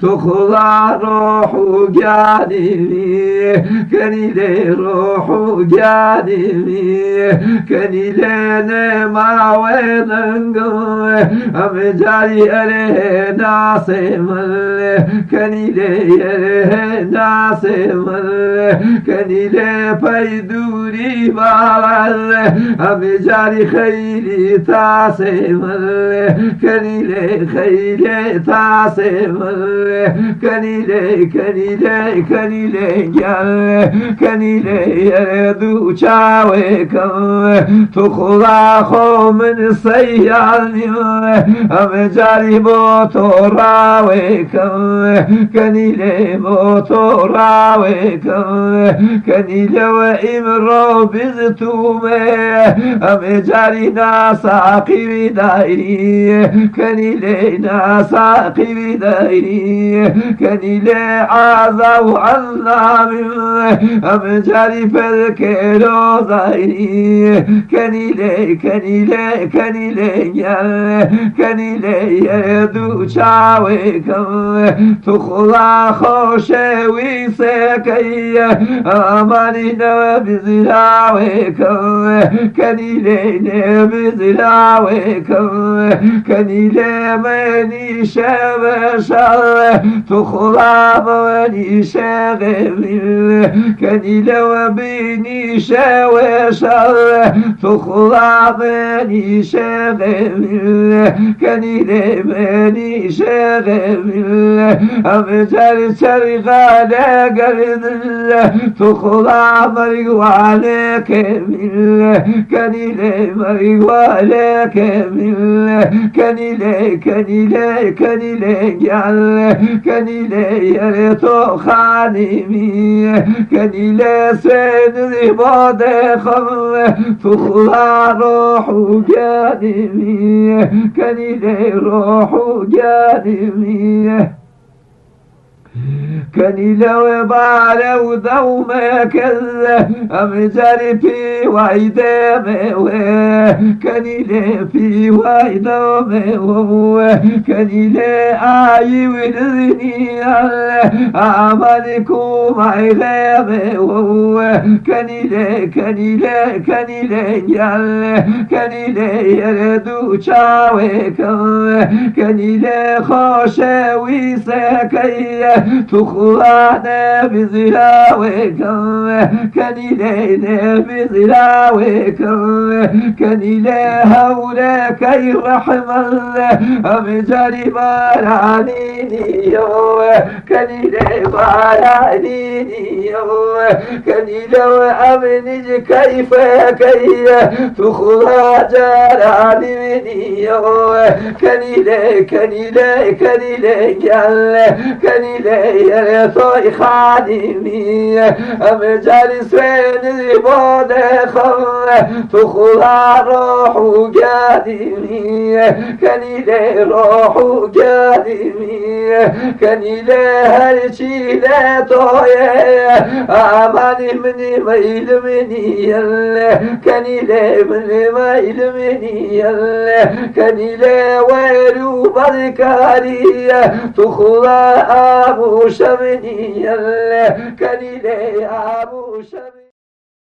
تو خدا روح و گادمی کنیله روح و گادمی کنیله نما و ننگو ام جاری اله ناسم کنیله اله ناسم کنیله پیدوری بالله ام جاری خیلی تاسم کنیله خیلی تاسم کنیله گل کنیله دو چاوه کن تو خدا خو من سیانی ام جاری با تو راوه کن کنیله با تو راوه کن کنیله و امرو بزتومه ام جاری ناساقی بدایری کنیله ناساقی بدایری کنیله عزا و عظام ام جاری فلکلو زایری کنیله دو چاوه کن تو خدا خوشوی سکی امانی نو بزراوه کن کنیله بزراوه کن کنیله منی شب شر تو خدا منی شغل کنیله و بینی شب شر تو خدا منی شغل کنیله منی شغل ام جر چرغاله گردل تو خدا مرگوانه کمیل کنیله مرگوانه کمیل کنیله گل کنیله یر تو خانیمی کنیله سن باد خم تو خدا روح و گانیمی کنیله روح و گانیمی کنیله و باره و دومه کله ام جاری پی وایده موه کنیله پی وایده موه کنیله آیی و نزنی آمانی کومای غیبه موه کنیله گل کنیله یر دو چاوه کن کنیله خوشوی سکیه تو خدا نبزراوه کن کنیله نبزراوه کن کنیله هوله کی رحم الله ام جاری بارانینیو کنیله بارانینیو کنیله و امنج کیف کی تو خدا جرانی منیو کنیله گل کنیله یر توی خانیمی ام جاری سوین باد خم تو خدا روح و گادیمی کنیله روح و گادیمی کنیله هر چیله تویه آمانی منی میل منی کنیله منی میل منی کنیله ویرو برکاریه تو خدا آموش منی کنیله آموش منی